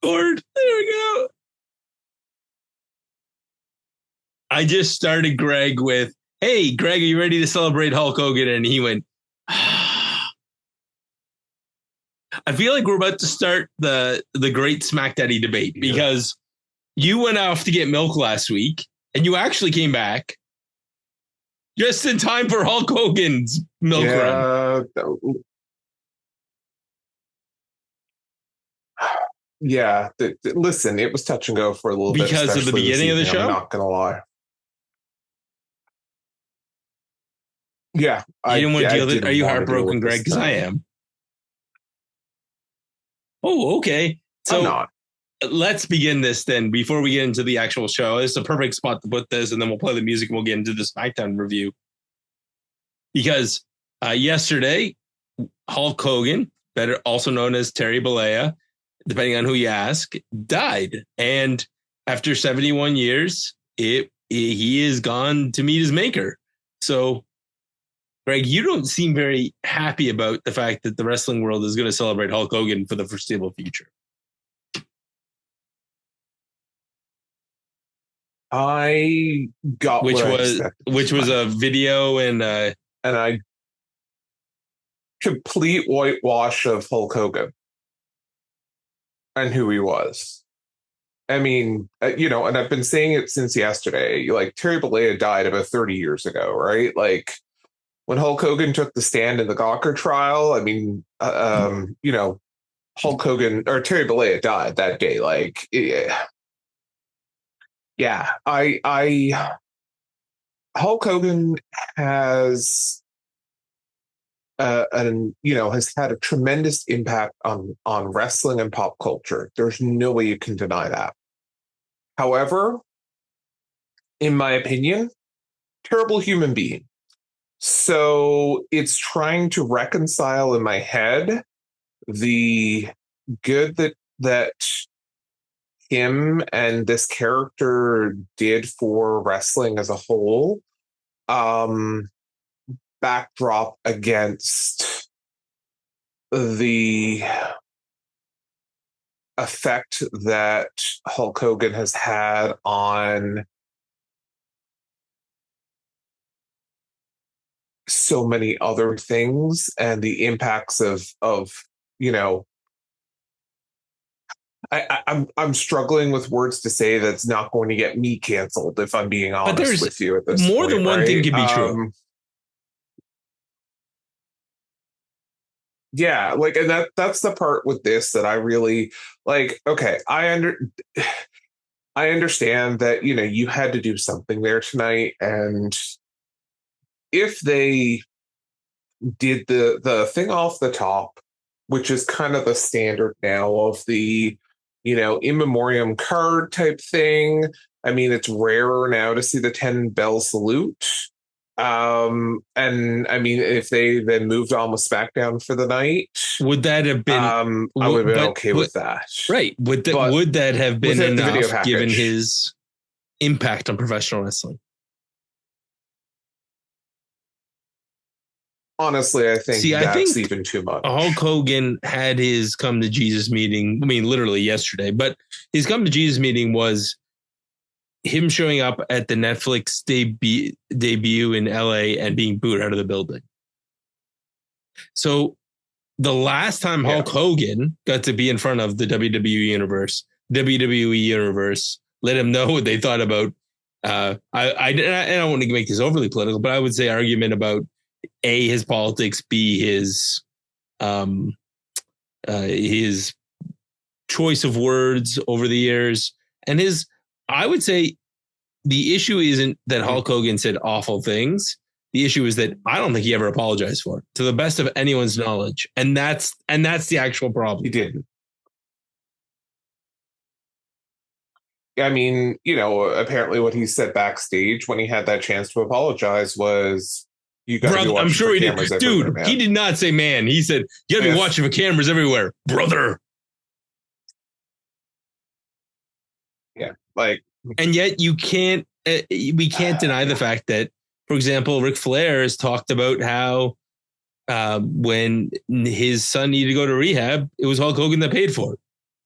Lord, there we go. I just started Greg with, hey, Greg, are you ready to celebrate Hulk Hogan? And he went, I feel like we're about to start the great SmackDaddy debate because you went off to get milk last week and you actually came back just in time for Hulk Hogan's milk run. Yeah. Listen, it was touch and go for a little bit. Because of the beginning of the show? I'm not going to lie. Yeah. You didn't want to deal with it? Are you heartbroken, Greg? Because I am. Oh, okay. So I'm not. Let's begin this then before we get into the actual show. It's a perfect spot to put this, and then we'll play the music and we'll get into the SmackDown review. Because yesterday, Hulk Hogan, better also known as Terry Bollea, depending on who you ask, died. And after 71 years, he is gone to meet his maker. So, Greg, you don't seem very happy about the fact that the wrestling world is going to celebrate Hulk Hogan for the foreseeable future. I got which was a video and a complete whitewash of Hulk Hogan and who he was. I mean, and I've been saying it since yesterday. Like, Terry Bollea died about 30 years ago, right? Like, when Hulk Hogan took the stand in the Gawker trial, I mean, Hulk Hogan or Terry Bollea died that day. Like, yeah, Hulk Hogan has, has had a tremendous impact on wrestling and pop culture. There's no way you can deny that. However, in my opinion, terrible human being. So it's trying to reconcile in my head the good that him and this character did for wrestling as a whole, backdrop against the effect that Hulk Hogan has had on so many other things and the impacts of I'm struggling with words to say that's not going to get me canceled, if I'm being honest with you at this point. More than one thing can be true. Yeah, like, and that's the part with this that I really like. Okay, I understand that, you had to do something there tonight, and if they did the thing off the top, which is kind of the standard now of the, in memoriam card type thing. I mean, it's rarer now to see the 10 bell salute. And I mean, if they then moved on with SmackDown for the night, would that have been? I would have been okay with that, right? Would that have been enough given his impact on professional wrestling? Honestly, I think that's even too much. Hulk Hogan had his come to Jesus meeting. I mean, literally yesterday, but his come to Jesus meeting was him showing up at the Netflix debut in LA and being booed out of the building. So the last time Hulk Hogan got to be in front of the WWE universe, let him know what they thought about. I don't want to make this overly political, but I would say argument about A, his politics, B, his choice of words over the years, and I would say the issue isn't that Hulk Hogan said awful things. The issue is that I don't think he ever apologized for it, to the best of anyone's knowledge. And that's the actual problem. He didn't. I mean, apparently what he said backstage when he had that chance to apologize was, you got to be watching. I'm sure he did. Dude, he did not say man. He said, you got to be watching for cameras everywhere, brother. Yeah. Like, and yet we can't deny the fact that, for example, Ric Flair has talked about how when his son needed to go to rehab, it was Hulk Hogan that paid for it.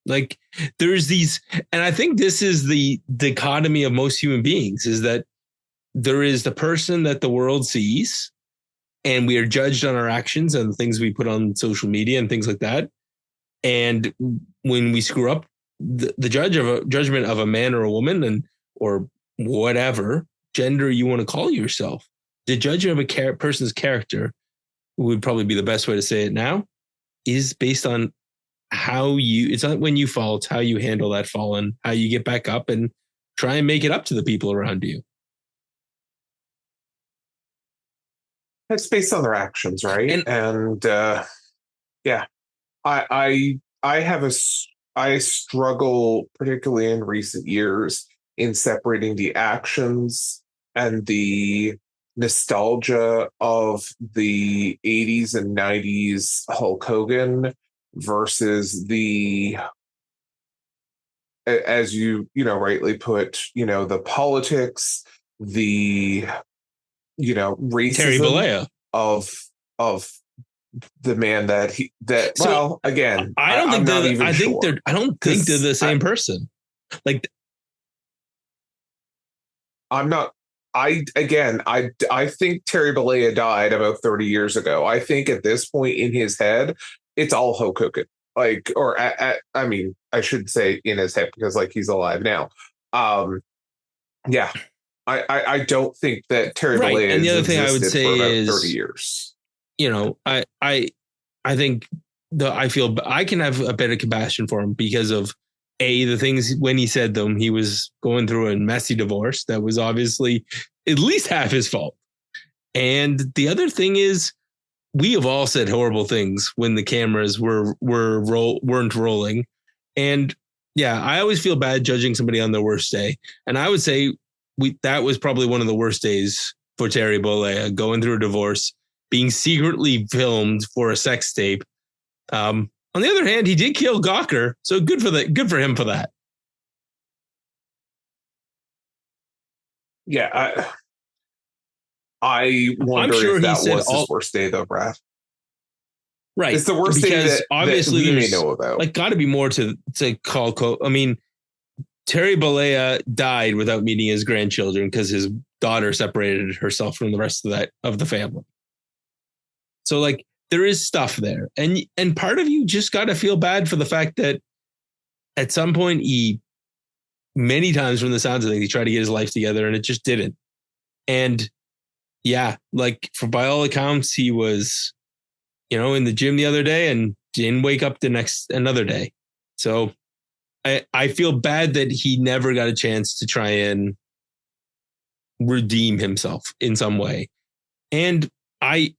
Like there's these, and I think this is the dichotomy of most human beings, is that there is the person that the world sees, and we are judged on our actions and the things we put on social media and things like that. And when we screw up, the judgment of a man or a woman, and or whatever gender you want to call yourself, the judgment of a person's character would probably be the best way to say it now, is based on how it's not when you fall, it's how you handle that fall and how you get back up and try and make it up to the people around you. It's based on their actions, right? And yeah, I struggle, particularly in recent years, in separating the actions and the nostalgia of the 80s and 90s Hulk Hogan versus the, as you rightly put, the politics, the racism Terry Bollea of the man that So, well, again, I don't think they're the same person. Like, I'm not. I think Terry Bollea died about 30 years ago. I think at this point in his head, it's all Hulk Hogan. Like, or I mean, I should say in his head, because like he's alive now. Yeah. I don't think that Terry Bollea, and the other thing I would say is 30 years. I think I can have a bit of compassion for him because of the things when he said them. He was going through a messy divorce that was obviously at least half his fault. And the other thing is, we have all said horrible things when the cameras weren't rolling. And yeah, I always feel bad judging somebody on their worst day. And I would say that was probably one of the worst days for Terry Bollea, going through a divorce, being secretly filmed for a sex tape. On the other hand, he did kill Gawker, so good for him for that. Yeah, I wonder if that was his worst day, though, Brad. Right, it's the worst day that obviously we may know about. Like, got to be more to call. I mean, Terry Bollea died without meeting his grandchildren because his daughter separated herself from the rest of the family. So, like, there is stuff there, and part of you just got to feel bad for the fact that at some point many times from the sounds of things, he tried to get his life together and it just didn't. And yeah, like by all accounts, he was, in the gym the other day and didn't wake up another day. So I feel bad that he never got a chance to try and redeem himself in some way. And I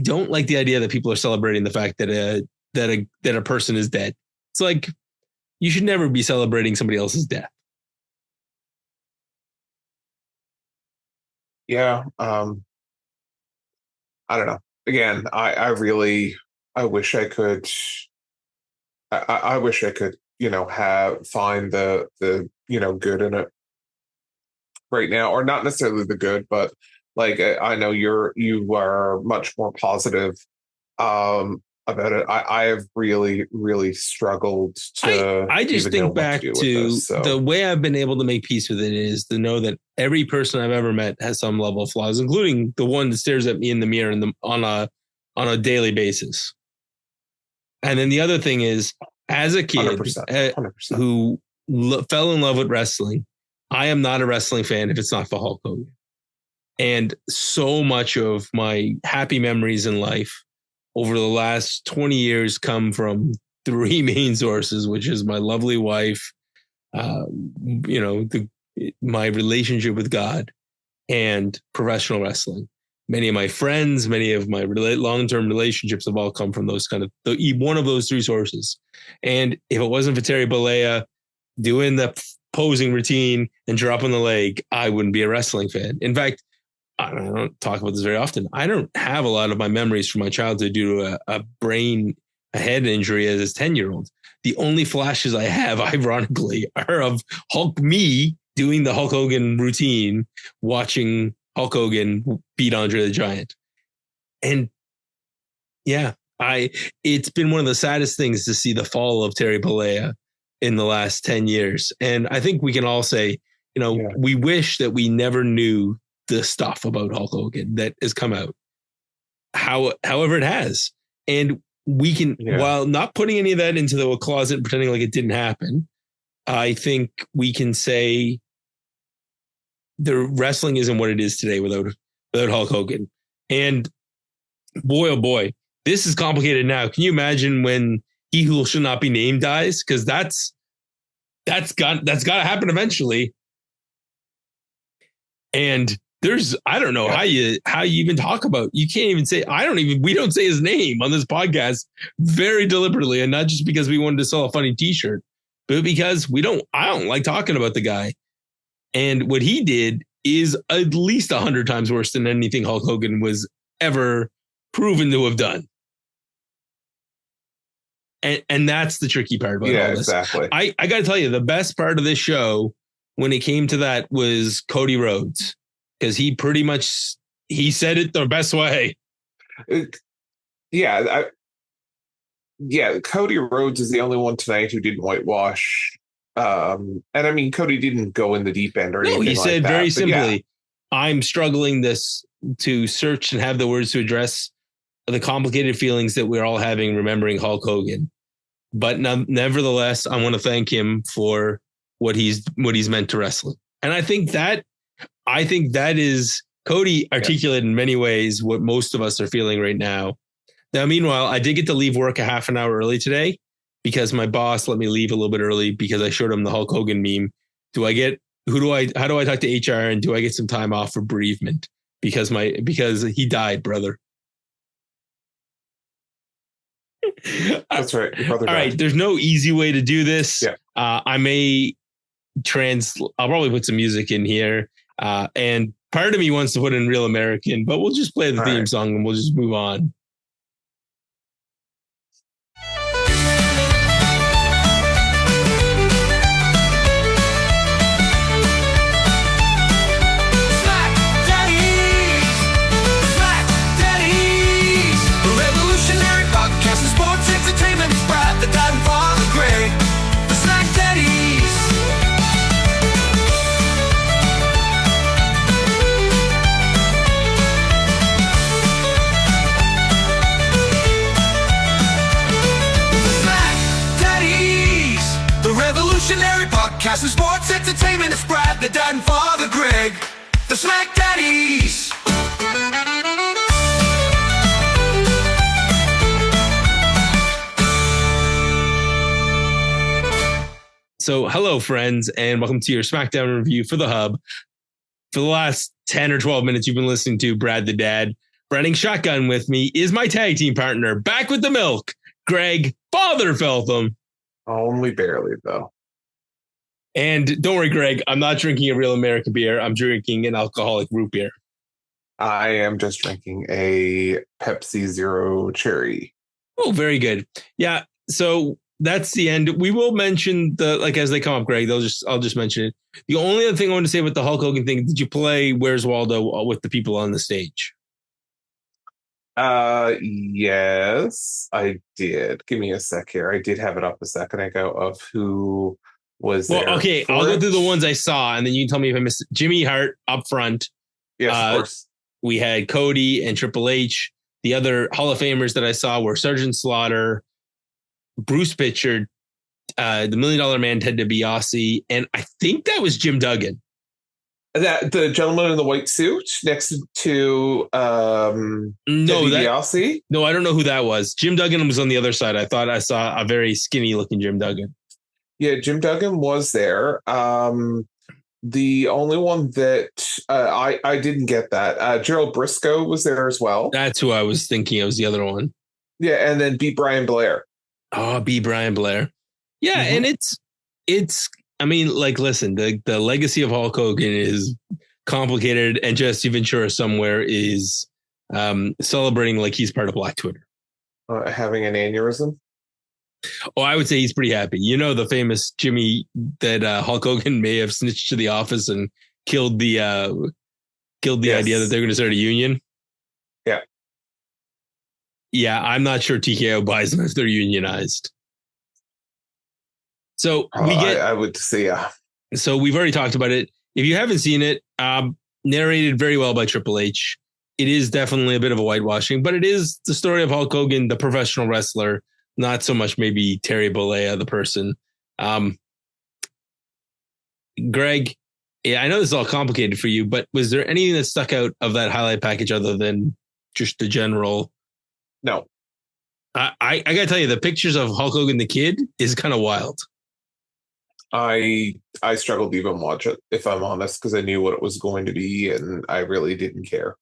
don't like the idea that people are celebrating the fact that a person is dead. It's like, you should never be celebrating somebody else's death. Yeah. I don't know. Again, I wish I could, I wish I could, find the good in it right now, or not necessarily the good, but like, I know you are much more positive, about it. I have really, really struggled to. I just think back to this, so. The way I've been able to make peace with it is to know that every person I've ever met has some level of flaws, including the one that stares at me in the mirror on a daily basis. And then the other thing is, as a kid 100%. Who fell in love with wrestling, I am not a wrestling fan if it's not for Hulk Hogan. And so much of my happy memories in life over the last 20 years come from three main sources, which is my lovely wife, my relationship with God, and professional wrestling. Many of my friends, many of my long-term relationships have all come from those one of those three sources. And if it wasn't for Terry Bollea doing the posing routine and dropping the leg, I wouldn't be a wrestling fan. In fact, I don't talk about this very often. I don't have a lot of my memories from my childhood due to a head injury as a 10-year-old. The only flashes I have, ironically, are of me doing the Hulk Hogan routine, watching Hulk Hogan beat Andre the Giant. And yeah, it's been one of the saddest things to see the fall of Terry Bollea in the last 10 years. And I think we can all say, we wish that we never knew the stuff about Hulk Hogan that has come out. However it has. And we can, while not putting any of that into the closet and pretending like it didn't happen, I think we can say the wrestling isn't what it is today without Hulk Hogan. And boy, oh boy, this is complicated now. Can you imagine when he who should not be named dies? Because that's got to happen eventually. And I don't know how you even talk about, you can't even say, we don't say his name on this podcast very deliberately. And not just because we wanted to sell a funny t-shirt, but because I don't like talking about the guy. And what he did is at least 100 times worse than anything Hulk Hogan was ever proven to have done. And that's the tricky part about all this. Exactly. I got to tell you, the best part of this show when it came to that was Cody Rhodes, because he pretty much said it the best way. Cody Rhodes is the only one tonight who didn't whitewash. And I mean, Cody didn't go in the deep end or anything like that. No, he said very simply, I'm struggling to search and have the words to address the complicated feelings that we're all having remembering Hulk Hogan. But nevertheless, I want to thank him for what he's meant to wrestling. And I think that is Cody articulated in many ways what most of us are feeling right now. Now, meanwhile, I did get to leave work a half an hour early today because my boss let me leave a little bit early because I showed him the Hulk Hogan meme. How do I talk to HR and do I get some time off for bereavement? Because he died, brother. That's right. Your brother died. All right. There's no easy way to do this. Yeah. I'll probably put some music in here. And part of me wants to put in Real American, but we'll just play the theme song and we'll just move on. Podcast and sports entertainment is Brad, the dad and father Greg, the SmackDaddies. So hello friends and welcome to your SmackDown review for the Hub. For the last 10 or 12 minutes you've been listening to Brad the Dad. Riding shotgun with me is my tag team partner, back with the milk, Greg Father Feltham. Only barely though. And don't worry, Greg, I'm not drinking a Real American beer. I'm drinking an alcoholic root beer. I am just drinking a Pepsi Zero Cherry. Oh, very good. Yeah. So that's the end. We will mention as they come up, Greg, I'll just mention it. The only other thing I want to say with the Hulk Hogan thing, did you play Where's Waldo with the people on the stage? Yes, I did. Give me a sec here. I did have it up a second ago of who was there. Well, okay, I'll go through the ones I saw, and then you can tell me if I missed it. Jimmy Hart up front. Yes, of course. We had Cody and Triple H. The other Hall of Famers that I saw were Sergeant Slaughter, Bruce Pritchard, the $1 Million Man Ted DiBiase, and I think that was Jim Duggan. That the gentleman in the white suit next to DiBiase? No, I don't know who that was. Jim Duggan was on the other side. I thought I saw a very skinny looking Jim Duggan. Yeah, Jim Duggan was there. The only one that I didn't get that. Gerald Briscoe was there as well. That's who I was thinking. It was the other one. Yeah, and then B. Brian Blair. Oh, B. Brian Blair. Yeah, and it's. I mean, listen, the legacy of Hulk Hogan is complicated, and Jesse Ventura somewhere is celebrating like he's part of Black Twitter. Having an aneurysm. Oh, I would say he's pretty happy. You know, the famous Jimmy that Hulk Hogan may have snitched to the office and killed the idea that they're going to start a union. Yeah. Yeah, I'm not sure TKO buys them if they're unionized. So I would say, So we've already talked about it. If you haven't seen it, narrated very well by Triple H. It is definitely a bit of a whitewashing, but it is the story of Hulk Hogan, the professional wrestler, not so much maybe Terry Bollea, the person. Greg, I know this is all complicated for you, but was there anything that stuck out of that highlight package other than just the general? No. I got to tell you, the pictures of Hulk Hogan, the kid, is kind of wild. I struggled to even watch it, if I'm honest, because I knew what it was going to be, and I really didn't care.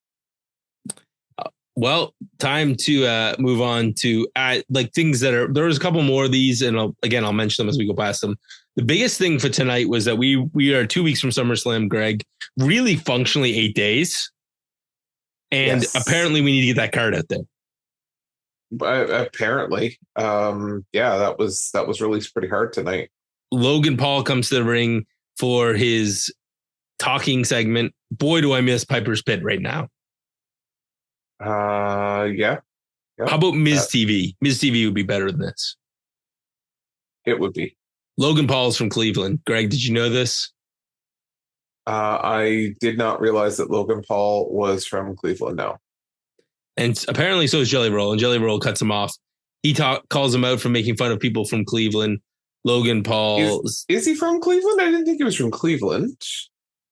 Well, time to move on to like things that are. There's a couple more of these, and I'll mention them as we go past them. The biggest thing for tonight was that we are 2 weeks from SummerSlam, Greg. Really, functionally 8 days, and apparently we need to get that card out there. Apparently, that was released pretty hard tonight. Logan Paul comes to the ring for his talking segment. Boy, do I miss Piper's Pit right now. Yeah. How about Miz TV? Miz TV would be better than this. It would be. Logan Paul's from Cleveland. Greg, did you know this? I did not realize that Logan Paul was from Cleveland. No. And apparently so is Jelly Roll, and Jelly Roll cuts him off. He calls him out for making fun of people from Cleveland. Logan Paul. Is he from Cleveland? I didn't think he was from Cleveland.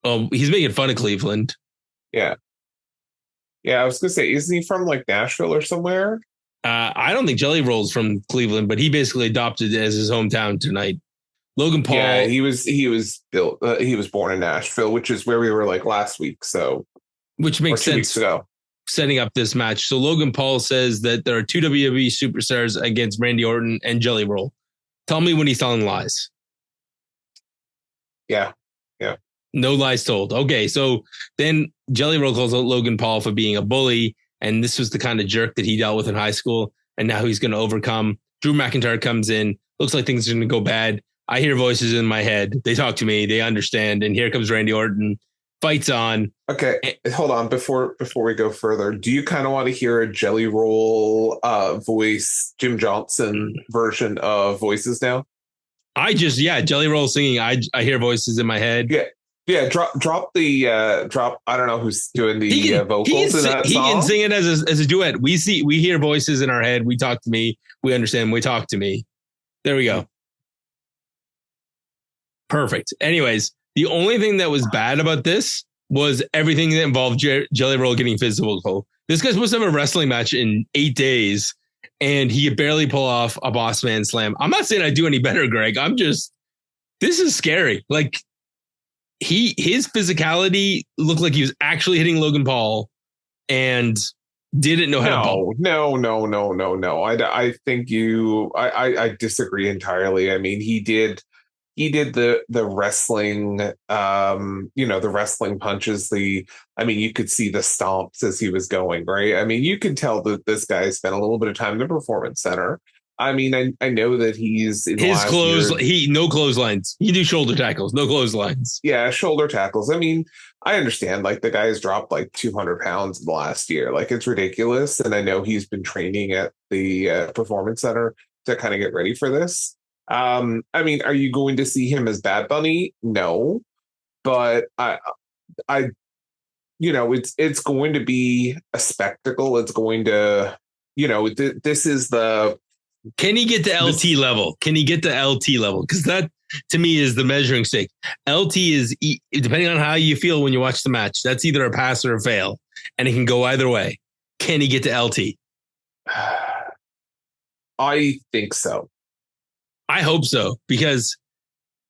Oh, he's making fun of Cleveland. Yeah. Yeah, I was going to say, isn't he from like Nashville or somewhere? I don't think Jelly Roll's from Cleveland, but he basically adopted it as his hometown tonight. Logan Paul. Yeah, he was born in Nashville, which is where we were like last week. So, which makes sense. 2 weeks ago. Setting up this match. So Logan Paul says that there are two WWE superstars against Randy Orton and Jelly Roll. Tell me when he's telling lies. Yeah. No lies told. Okay, so then Jelly Roll calls out Logan Paul for being a bully, and this was the kind of jerk that he dealt with in high school, and now he's going to overcome. Drew McIntyre comes in. Looks like things are going to go bad. I hear voices in my head. They talk to me. They understand. And here comes Randy Orton. Fights on. Okay, hold on. Before we go further, do you kind of want to hear a Jelly Roll voice, Jim Johnson version of Voices now? Jelly Roll singing. I hear voices in my head. Yeah. Drop the drop. I don't know who's doing the vocals in that song. He can sing it as a duet. We hear voices in our head. We talk to me. We understand. We talk to me. There we go. Perfect. Anyways. The only thing that was bad about this was everything that involved Jelly Roll getting physical. This guy's supposed to have a wrestling match in 8 days, and he could barely pull off a boss man slam. I'm not saying I do any better, Greg. This is scary. Like his physicality looked like he was actually hitting Logan Paul and didn't know how to bump. No. I think I disagree entirely. I mean, he did the wrestling, the wrestling punches. You could see the stomps as he was going, right? I mean, you can tell that this guy spent a little bit of time in the Performance Center. I mean, I know that he's in his clothes. No clotheslines. He do shoulder tackles, no clotheslines. Yeah, shoulder tackles. I mean, I understand. Like the guy's dropped like 200 pounds in the last year. Like it's ridiculous. And I know he's been training at the Performance Center to kind of get ready for this. I mean, are you going to see him as Bad Bunny? No, but it's going to be a spectacle. It's going to, this is the. Can he get to LT level? Can he get to LT level? Because that to me is the measuring stick. LT is depending on how you feel when you watch the match. That's either a pass or a fail, and it can go either way. Can he get to LT? I think so. I hope so, because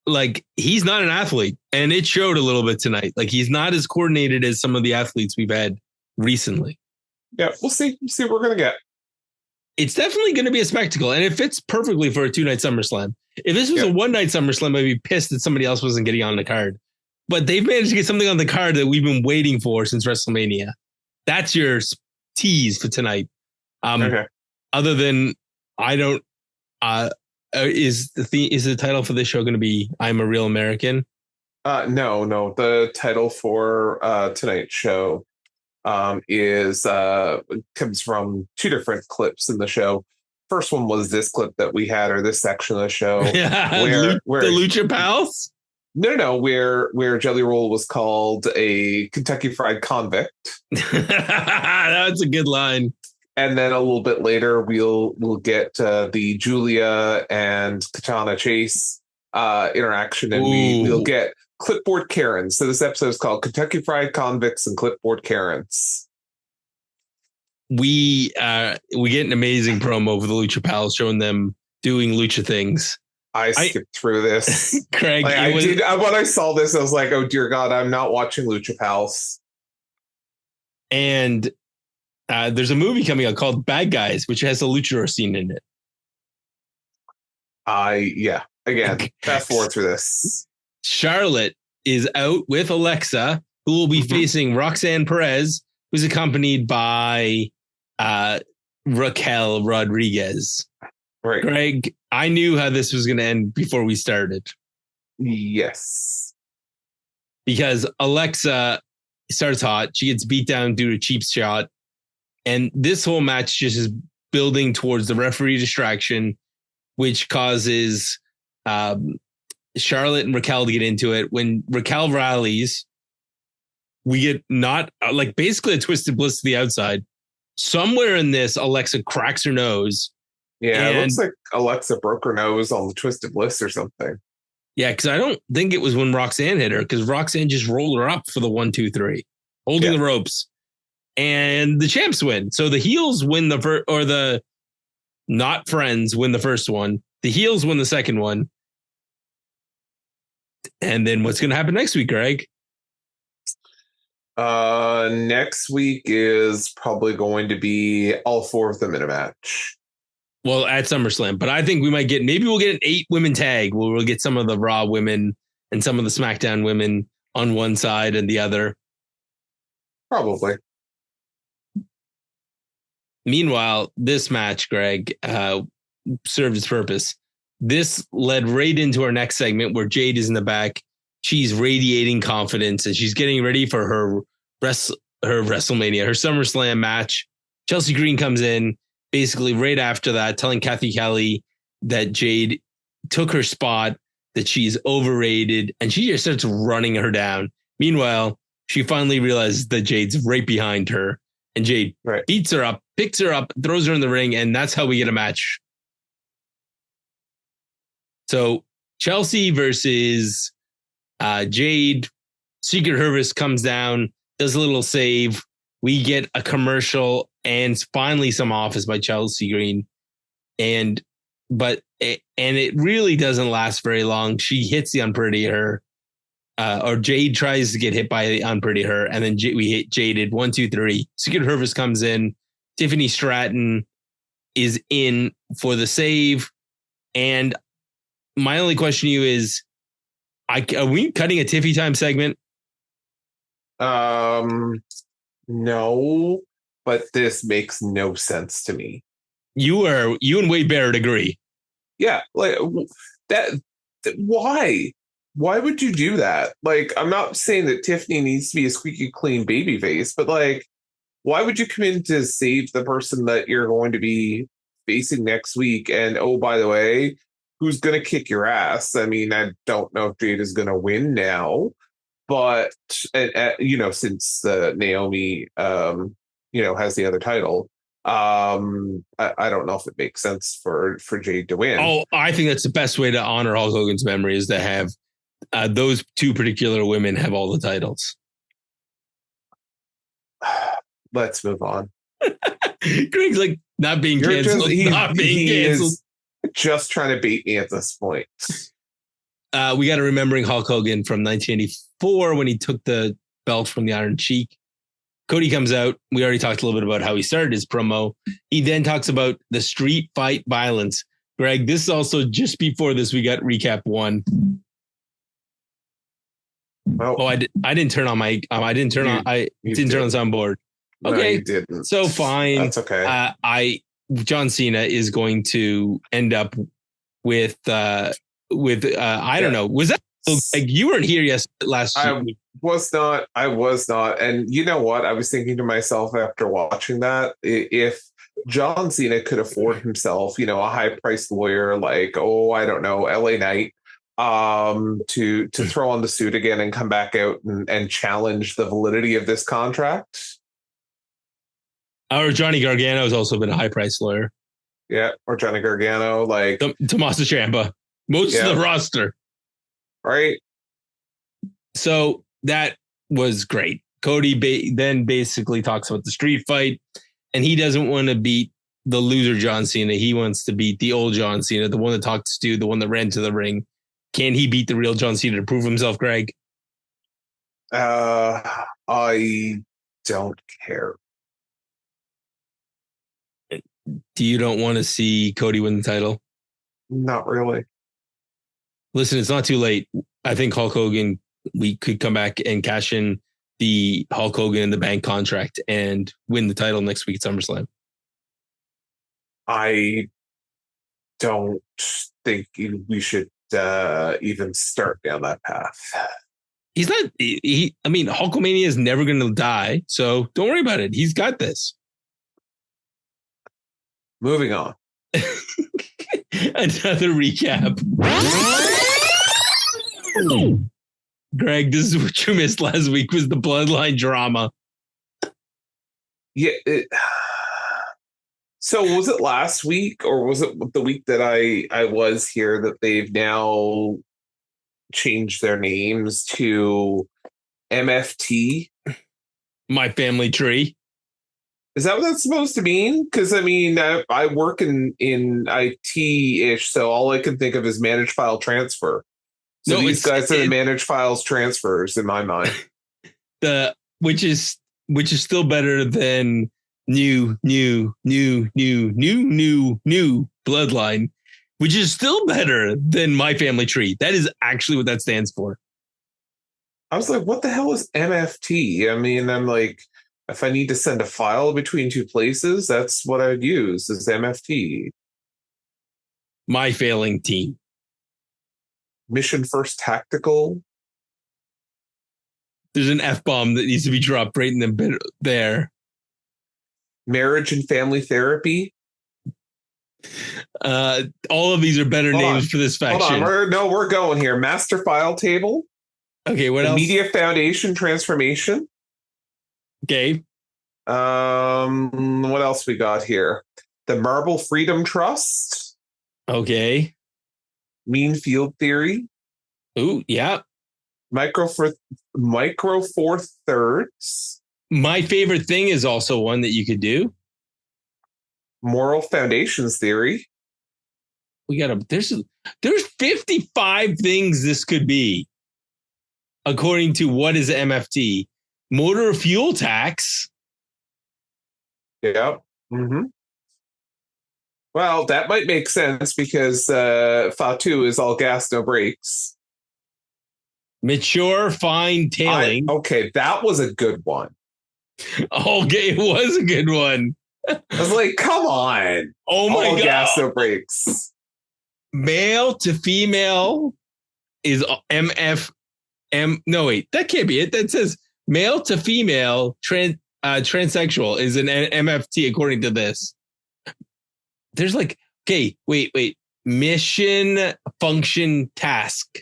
like he's not an athlete, and it showed a little bit tonight. Like he's not as coordinated as some of the athletes we've had recently. Yeah, we'll see. We'll see what we're going to get. It's definitely going to be a spectacle, and it fits perfectly for a 2-night SummerSlam. If this was a 1-night SummerSlam, I'd be pissed that somebody else wasn't getting on the card. But they've managed to get something on the card that we've been waiting for since WrestleMania. That's your tease for tonight. Okay. Other than I don't. Is the title for this show going to be "I'm a Real American"? No. The title for tonight's show comes from two different clips in the show. first one was this clip that we had, or this section of the show. The Lucha Pals? No, where Jelly Roll was called a Kentucky Fried Convict. That's a good line. And then a little bit later, we'll get the Julia and Katana Chase interaction, and we'll get Clipboard Karens. So this episode is called Kentucky Fried Convicts and Clipboard Karens. We get an amazing promo for the Lucha Pals showing them doing lucha things. I skipped through this. Craig, when I saw this, I was like, oh dear God, I'm not watching Lucha Pals. And there's a movie coming out called Bad Guys, which has a luchador scene in it. Again, fast forward through this. Charlotte is out with Alexa, who will be facing Roxanne Perez, who's accompanied by Raquel Rodriguez. Right. Greg, I knew how this was going to end before we started. Yes. Because Alexa starts hot. She gets beat down due to a cheap shot. And this whole match just is building towards the referee distraction, which causes Charlotte and Raquel to get into it. When Raquel rallies, we get basically a twisted Bliss to the outside. Somewhere in this, Alexa cracks her nose. Yeah, it looks like Alexa broke her nose on the twisted Bliss or something. Yeah, because I don't think it was when Roxanne hit her, because Roxanne just rolled her up for the 1-2-3, holding the ropes. And the champs win. So the heels win the not friends win the first one. The heels win the second one. And then what's going to happen next week, Greg? Next week is probably going to be all four of them in a match. Well, at SummerSlam, but I think we'll get an 8-women tag where we'll get some of the Raw women and some of the SmackDown women on one side and the other. Probably. Meanwhile, this match, Greg, served its purpose. This led right into our next segment where Jade is in the back. She's radiating confidence and she's getting ready for her WrestleMania, her SummerSlam match. Chelsea Green comes in basically right after that, telling Kathy Kelly that Jade took her spot, that she's overrated, and she just starts running her down. Meanwhile, she finally realizes that Jade's right behind her, and Jade beats her up, picks her up, throws her in the ring, and that's how we get a match. So Chelsea versus Jade. Secret Service comes down, does a little save. We get a commercial and finally some offense by Chelsea Green. And it really doesn't last very long. She hits the Unpretty Her, or Jade tries to get hit by the Unpretty Her, and then we hit Jaded 1, 2, 3. Secret Service comes in. Tiffany Stratton is in for the save. And my only question to you is, are we cutting a Tiffy time segment? No, but this makes no sense to me. You and Wade Barrett agree. Yeah, like that. Why? Why would you do that? Like, I'm not saying that Tiffany needs to be a squeaky clean baby face, but like, why would you come in to save the person that you're going to be facing next week? And oh, by the way, who's going to kick your ass? I mean, I don't know if Jade is going to win now, but since Naomi, has the other title, I don't know if it makes sense for Jade to win. Oh, I think that's the best way to honor Hulk Hogan's memory, is to have those two particular women have all the titles. Let's move on. Greg's like, not being canceled. He is just trying to bait me at this point. We got to remembering Hulk Hogan from 1984 when he took the belt from the Iron Sheik. Cody comes out. We already talked a little bit about how he started his promo. He then talks about the street fight violence. Greg, this is also just before this. We got recap 1. Oh, I didn't turn on my. I didn't turn on. I didn't turn on the soundboard. Okay, no, you didn't. So fine. That's okay. John Cena is going to end up with I don't know. Was that like you weren't here last week? I was not. And you know what? I was thinking to myself after watching that, if John Cena could afford himself, a high-priced lawyer like, I don't know, LA Knight, to throw on the suit again and come back out and challenge the validity of this contract. Or Johnny Gargano has also been a high-priced lawyer. Yeah, or Johnny Gargano, like Tommaso Ciampa, most of the roster. Right. So that was great. Cody then basically talks about the street fight, and he doesn't want to beat the loser John Cena. He wants to beat the old John Cena, the one that talked to Stu, the one that ran to the ring. Can he beat the real John Cena to prove himself, Greg? I don't care. You don't want to see Cody win the title? Not really. Listen, it's not too late. I think Hulk Hogan, we could come back and cash in the Hulk Hogan in the bank contract and win the title next week at SummerSlam. I don't think we should even start down that path. He's not. Hulkamania is never going to die, so don't worry about it. He's got this. Moving on. Another recap. Greg, this is what you missed last week was the bloodline drama. Yeah. So was it last week or was it the week that I was here that they've now changed their names to MFT? My Family Tree. Is that what that's supposed to mean? Because I work in IT-ish, so all I can think of is managed file transfer. So these guys are the managed files transfers in my mind. Which is still better than new bloodline, which is still better than My Family Tree. That is actually what that stands for. I was like, what the hell is MFT? I'm like, if I need to send a file between two places, that's what I'd use is MFT. My Failing Team. Mission First Tactical. There's an F-bomb that needs to be dropped right in the bit there. Marriage and Family Therapy. All of these are better names for this faction. Hold on. We're going here. Master File Table. Okay, what else? Media Foundation Transformation. Okay. What else we got here? The Marble Freedom Trust. Okay. Mean Field Theory. Ooh, yeah. Micro Four Thirds. My Favorite Thing is also one that you could do. Moral Foundations Theory. There's 55 things this could be. According to what is MFT? Motor fuel tax. Yeah. Mm-hmm. Well, that might make sense because Fatu is all gas, no brakes. Mature fine tailing. Okay, that was a good one. Okay, it was a good one. I was like, come on. Oh my God. Gas, no brakes. Male to female is no, wait, that can't be it. That says male to female transsexual is an MFT according to this. There's like, okay, wait. Mission function task.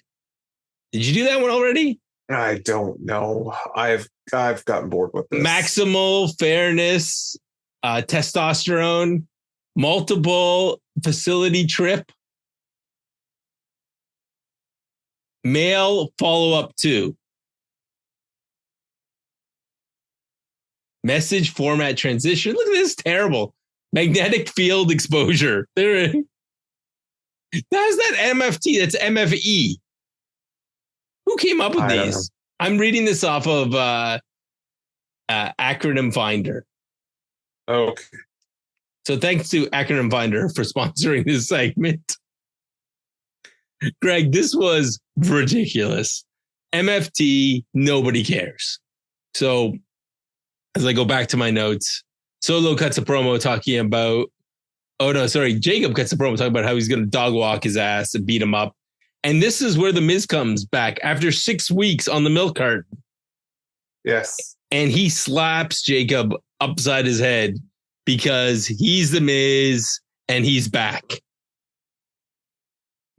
Did you do that one already? I don't know. I've gotten bored with this. Maximal fairness, testosterone, multiple facility trip, male follow-up 2, message format transition. Look at this, terrible. Magnetic field exposure. How's that MFT? That's MFE. Who came up with these? I'm reading this off of Acronym Finder. Okay. So thanks to Acronym Finder for sponsoring this segment. Greg, this was ridiculous. MFT, nobody cares. So as I go back to my notes, Solo cuts a promo talking about, Jacob cuts a promo talking about how he's going to dog walk his ass and beat him up. And this is where the Miz comes back after 6 weeks on the milk carton. Yes. And he slaps Jacob upside his head because he's the Miz and he's back.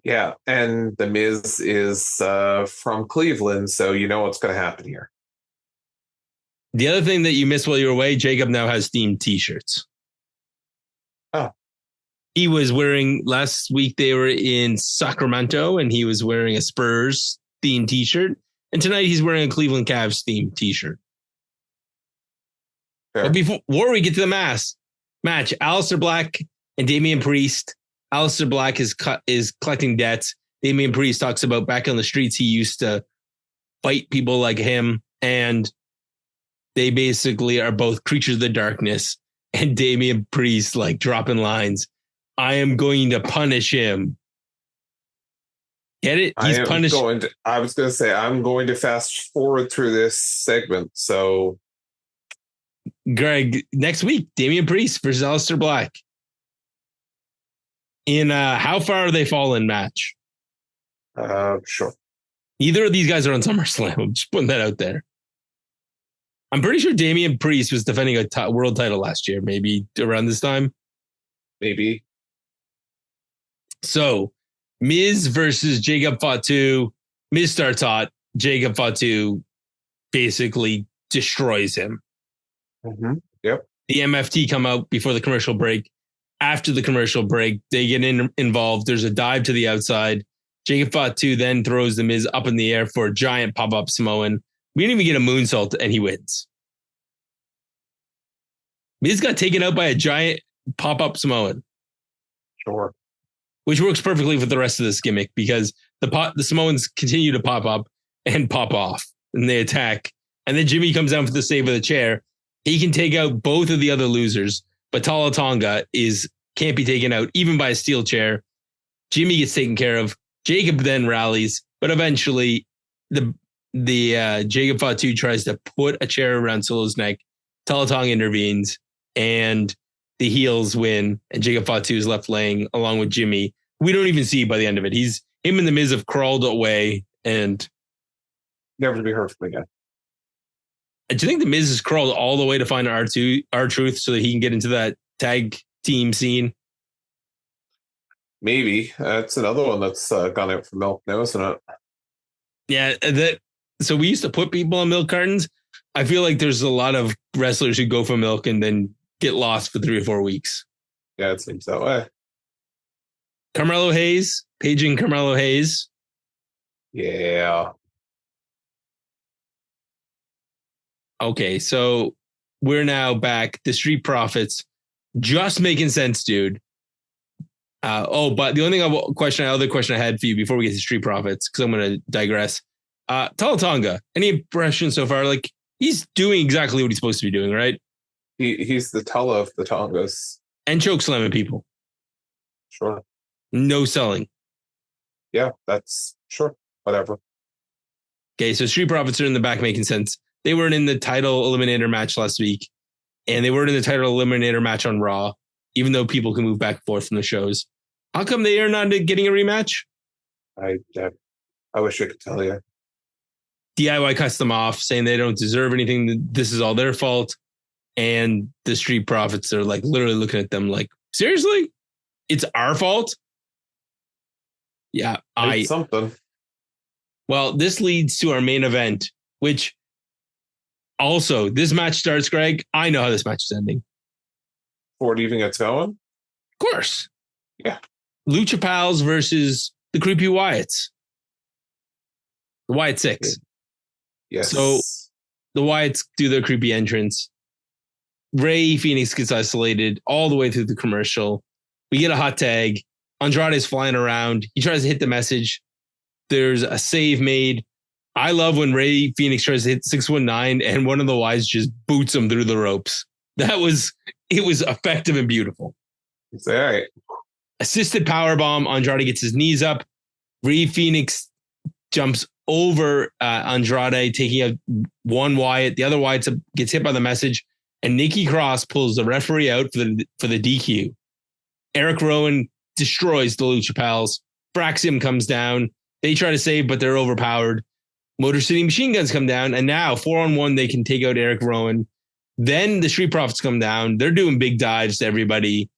Yeah, and the Miz is from Cleveland, so you know what's going to happen here. The other thing that you missed while you were away, Jacob now has themed t-shirts. Oh. He was wearing, last week they were in Sacramento, and he was wearing a Spurs themed t-shirt. And tonight he's wearing a Cleveland Cavs themed t-shirt. Fair. But before we get to the match, Aleister Black and Damian Priest. Aleister Black is collecting debts. Damian Priest talks about back on the streets, he used to fight people like him. And they basically are both creatures of the darkness. And Damian Priest like dropping lines. I am going to punish him. Get it? He's punished. I was going to say, I'm going to fast forward through this segment. So, Greg, next week, Damian Priest versus Aleister Black. In how far are they fallen match? Sure. Neither of these guys are on SummerSlam. I'm just putting that out there. I'm pretty sure Damian Priest was defending a world title last year, maybe around this time. Maybe. So, Miz versus Jacob Fatu. Miz starts hot. Jacob Fatu basically destroys him. Mm-hmm. Yep. The MFT come out before the commercial break. After the commercial break, they get involved. There's a dive to the outside. Jacob Fatu then throws the Miz up in the air for a giant pop-up Samoan. We didn't even get a moonsault, and he wins. Miz got taken out by a giant pop-up Samoan. Sure. Which works perfectly for the rest of this gimmick because the Samoans continue to pop up and pop off, and they attack. And then Jimmy comes down for the save of the chair. He can take out both of the other losers, but Tala Tonga can't be taken out even by a steel chair. Jimmy gets taken care of. Jacob then rallies, but eventually the Jacob Fatu tries to put a chair around Solo's neck. Tala Tonga intervenes, and the heels win, and Jacob Fatu is left laying along with Jimmy. We don't even see by the end of it. Him and the Miz have crawled away and never to be heard from again. Do you think the Miz has crawled all the way to find R-Truth so that he can get into that tag team scene? Maybe. That's another one that's gone out for milk now, isn't it? Yeah. So we used to put people on milk cartons. I feel like there's a lot of wrestlers who go for milk and then get lost for 3 or 4 weeks. Yeah, it seems that way. Carmelo Hayes, paging Carmelo Hayes. Yeah. Okay, so we're now back. The Street Profits, just making sense, dude. But the only other question I had for you before we get to Street Profits, because I'm going to digress. Tala Tonga, any impressions so far? Like, he's doing exactly what he's supposed to be doing, right? He's the Tala of the Tongas. And choke slamming people. Sure. No selling. Yeah, that's sure. Whatever. Okay, so Street Profits are in the back making sense. They weren't in the title eliminator match last week, and they weren't in the title eliminator match on Raw, even though people can move back and forth from the shows. How come they are not getting a rematch? I wish I could tell you. DIY cuts them off, saying they don't deserve anything. This is all their fault. And the Street Profits are like literally looking at them like, seriously? It's our fault? Yeah, something. Well, this leads to our main event, which also, this match starts, Greg. I know how this match is ending. Before it even gets going? Of course. Yeah. Lucha Pals versus the Creepy Wyatts. The Wyatt Six. Yes. So the Wyatts do their creepy entrance. Ray Phoenix gets isolated all the way through the commercial. We get a hot tag. Andrade's flying around. He tries to hit the message. There's a save made. I love when Ray Phoenix tries to hit 619 and one of the Wyatts just boots him through the ropes. It was effective and beautiful. It's all right. Assisted powerbomb. Andrade gets his knees up. Ray Phoenix jumps over Andrade, taking out one Wyatt. The other Wyatt gets hit by the message, and Nikki Cross pulls the referee out for the DQ. Eric Rowan destroys the Lucha Pals. Braxium comes down. They try to save, but they're overpowered. Motor City Machine Guns come down, and now 4-on-1 they can take out Eric Rowan. Then the Street Profits come down. They're doing big dives to everybody.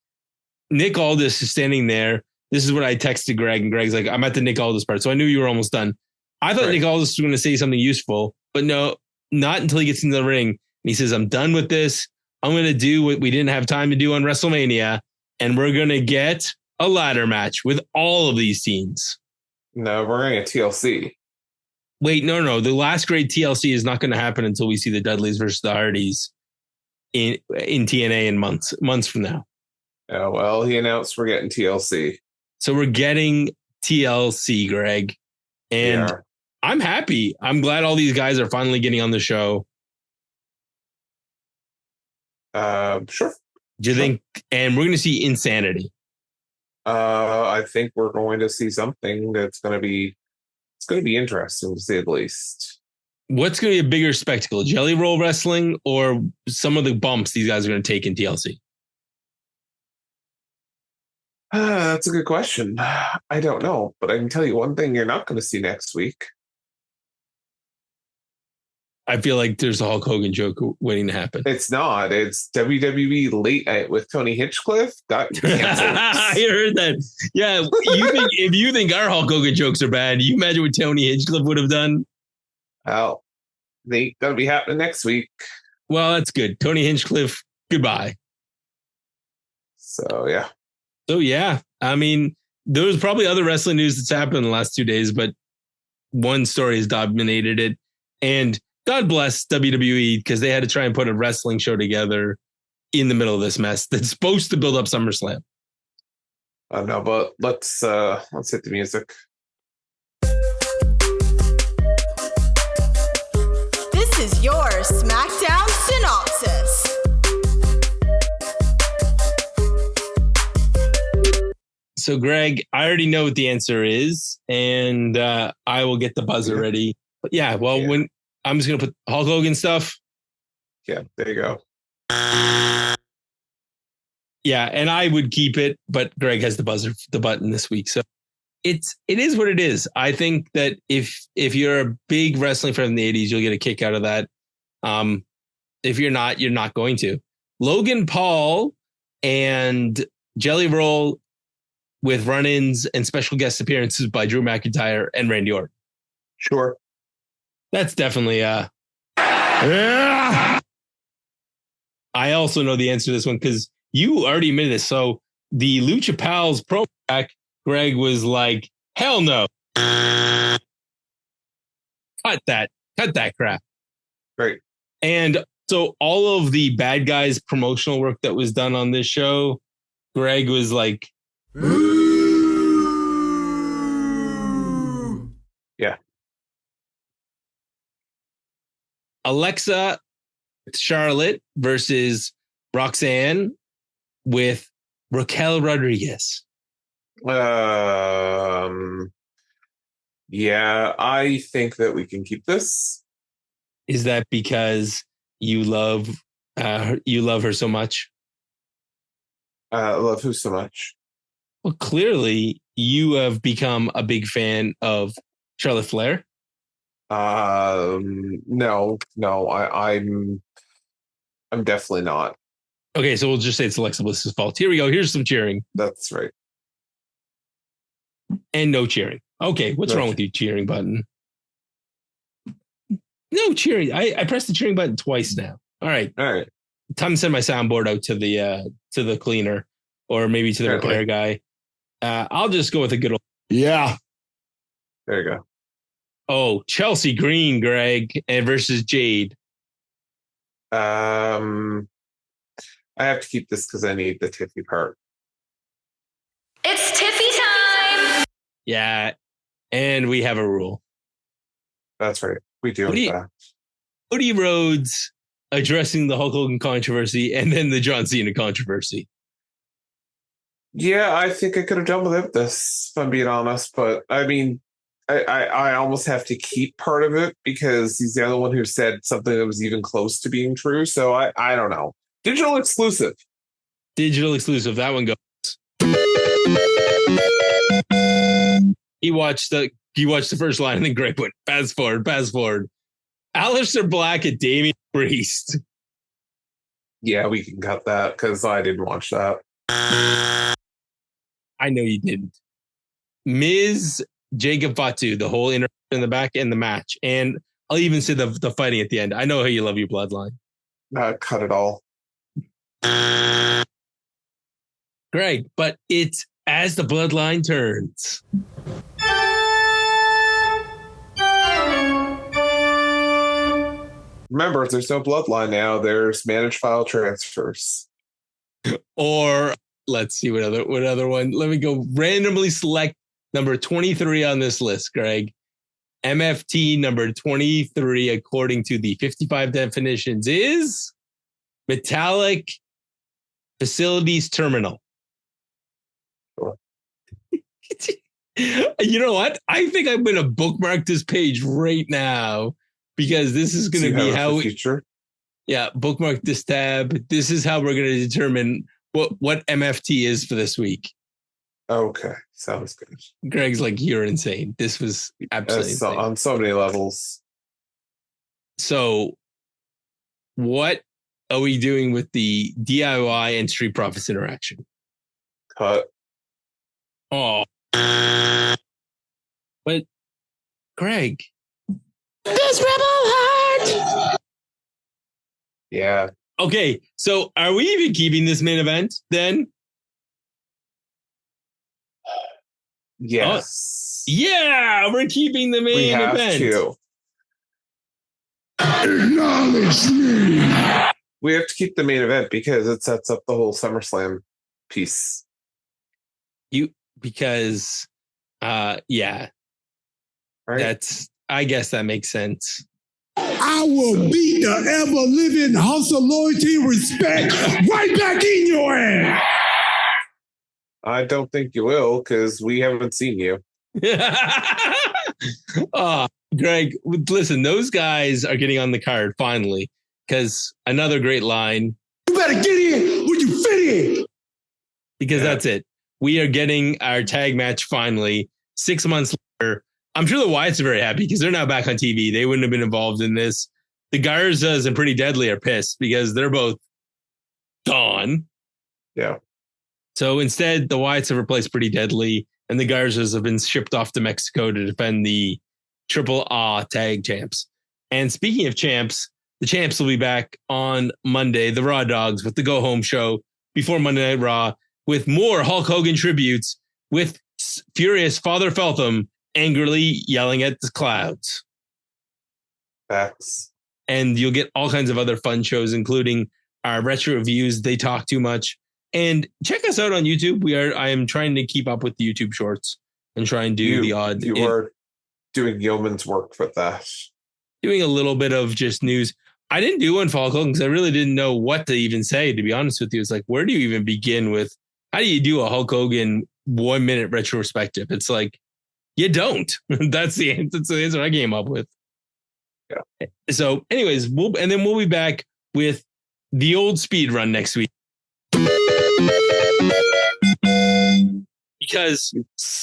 Nick Aldis is standing there. This is what I texted Greg, and Greg's like, I'm at the Nick Aldis part. So I knew you were almost done. I thought Nick Aldis was going to say something useful, but no, not until he gets in the ring. And he says, I'm done with this. I'm going to do what we didn't have time to do on WrestleMania, and we're going to get a ladder match with all of these teams. No, we're going to get TLC. Wait, no. The last great TLC is not going to happen until we see the Dudleys versus the Hardys in TNA in months from now. Oh, well, he announced we're getting TLC. So we're getting TLC, Greg. And I'm happy. I'm glad all these guys are finally getting on the show. Sure. Do you think? And we're going to see insanity. I think we're going to see something that's going to be interesting, to say the least. What's going to be a bigger spectacle, Jelly Roll Wrestling or some of the bumps these guys are going to take in TLC? That's a good question. I don't know, but I can tell you one thing you're not going to see next week. I feel like there's a Hulk Hogan joke waiting to happen. It's not. It's WWE Late Night with Tony Hinchcliffe. Got canceled. I heard that. Yeah, if you think our Hulk Hogan jokes are bad, you imagine what Tony Hinchcliffe would have done? Well, they going to be happening next week. Well, that's good. Tony Hinchcliffe, goodbye. So, yeah. I mean, there was probably other wrestling news that's happened in the last 2 days, but one story has dominated it. And God bless WWE, because they had to try and put a wrestling show together in the middle of this mess that's supposed to build up SummerSlam. No, but let's hit the music. This is your SmackDown synopsis. So, Greg, I already know what the answer is, and I will get the buzzer ready. But when I'm just going to put Hulk Hogan stuff. Yeah, there you go. Yeah, and I would keep it, but Greg has the button this week. So it is what it is. I think that if you're a big wrestling fan in the 80s, you'll get a kick out of that. If you're not going to. Logan Paul and Jelly Roll with run-ins and special guest appearances by Drew McIntyre and Randy Orton. Sure. That's definitely I also know the answer to this one because you already admitted this. So the Lucha Pals promo back, Greg was like, hell no. Cut that crap. Right. And so all of the bad guys promotional work that was done on this show, Greg was like, yeah. Alexa Charlotte versus Roxanne with Raquel Rodriguez. Yeah, I think that we can keep this. Is that because you love her so much? Love who so much? Well, clearly you have become a big fan of Charlotte Flair. No, I'm definitely not. Okay, so we'll just say it's Alexa Bliss's fault. Here we go. Here's some cheering. That's right. And no cheering. Okay, what's wrong with you, cheering button? No cheering. I pressed the cheering button twice now. All right. Time to send my soundboard out to the cleaner or maybe to the repair guy. I'll just go with a good old. Yeah. There you go. Oh, Chelsea Green, Greg, and versus Jade. I have to keep this because I need the Tiffy part. It's Tiffy time. Yeah, and we have a rule. That's right. We do. Cody Rhodes addressing the Hulk Hogan controversy and then the John Cena controversy. Yeah, I think I could have done without this, if I'm being honest. But I mean, I almost have to keep part of it because he's the only one who said something that was even close to being true. So I don't know. Digital exclusive. That one goes. He watched the first line and then Greg went fast forward. Aleister Black and Damian Priest. Yeah, we can cut that because I didn't watch that. I know you didn't. Ms. Jacob Fatu, the whole interaction in the back and the match. And I'll even say the fighting at the end. I know how you love your bloodline. Cut it all. Greg, but it's as the bloodline turns. Remember, if there's no bloodline now, there's managed file transfers. Or let's see what other one. Let me go randomly select number 23 on this list, Greg. MFT number 23, according to the 55 definitions, is Metallic Facilities Terminal. Sure. You know what? I think I'm going to bookmark this page right now because this is going to be how we, future. Yeah, bookmark this tab. This is how we're going to determine what MFT is for this week. Okay, sounds good. Greg's like, you're insane. This was absolutely insane. On so many levels. So what are we doing with the DIY and Street Profits interaction? Cut. Oh. But Greg. This rebel heart. Yeah. Okay, so are we even keeping this main event then? Yes. Yeah, we're keeping the main event. To. Acknowledge me. We have to keep the main event because it sets up the whole SummerSlam piece. Yeah. Right? I guess that makes sense. I will beat the ever-living hustle, loyalty, respect right back in your ass. I don't think you will because we haven't seen you. Greg, listen, those guys are getting on the card finally because another great line. You better get in when you fit in. Because that's it. We are getting our tag match finally 6 months later. I'm sure the Wyatts are very happy because they're now back on TV. They wouldn't have been involved in this. The Garzas and Pretty Deadly are pissed because they're both gone. Yeah. So instead, the Wyatts have replaced Pretty Deadly, and the Garzas have been shipped off to Mexico to defend the Triple A tag champs. And speaking of champs, the champs will be back on Monday, the Raw Dogs, with the Go Home show before Monday Night Raw, with more Hulk Hogan tributes, with furious Father Feltham angrily yelling at the clouds. Facts. And you'll get all kinds of other fun shows, including our retro reviews, They Talk Too Much. And check us out on YouTube. I am trying to keep up with the YouTube shorts and try and do the odd. You were doing yeoman's work for that. Doing a little bit of just news. I didn't do one for Hulk Hogan because I really didn't know what to even say, to be honest with you. It's like, where do you even begin with? How do you do a Hulk Hogan 1 minute retrospective? It's like, you don't. That's the answer I came up with. Yeah. So anyways, we'll be back with the old speed run next week. Because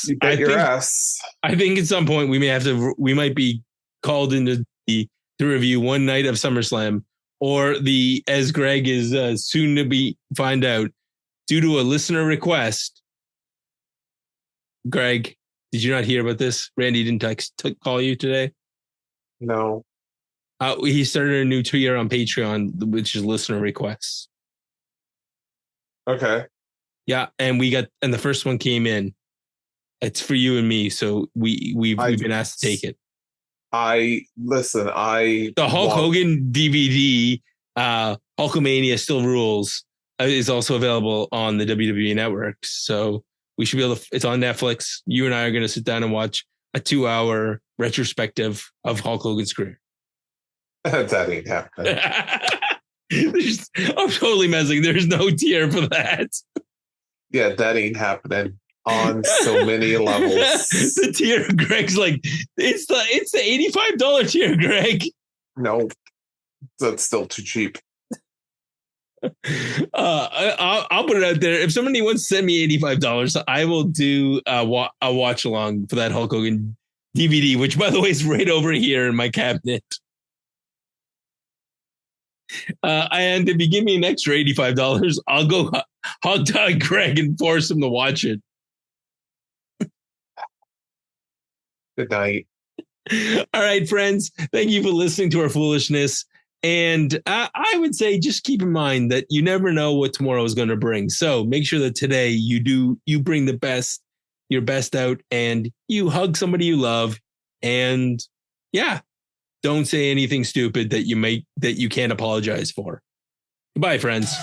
you bet your ass. I think at some point we might be called into to review one night of SummerSlam, or as Greg is soon to find out, due to a listener request. Greg, did you not hear about this? Randy didn't call you today? No. He started a new tier on Patreon, which is listener requests. Okay. Yeah, and the first one came in. It's for you and me, so we've been asked to take it. The Hulk Hogan DVD, Hulkamania Still Rules, is also available on the WWE Network. So we should be able to. It's on Netflix. You and I are going to sit down and watch a 2-hour retrospective of Hulk Hogan's career. That ain't happening. I'm totally messing. There's no tier for that. Yeah, that ain't happening on so many levels. The tier, Greg's like, it's the $85 tier, Greg. No, that's still too cheap. I'll put it out there. If somebody wants to send me $85, I will do a watch along for that Hulk Hogan DVD, which by the way is right over here in my cabinet. And if you give me an extra $85, I'll go hog tie Greg and force him to watch it. Good night. All right, friends. Thank you for listening to our foolishness. And I would say just keep in mind that you never know what tomorrow is going to bring. So make sure that today you bring your best out, and you hug somebody you love. And yeah, don't say anything stupid that you can't apologize for. Goodbye, friends.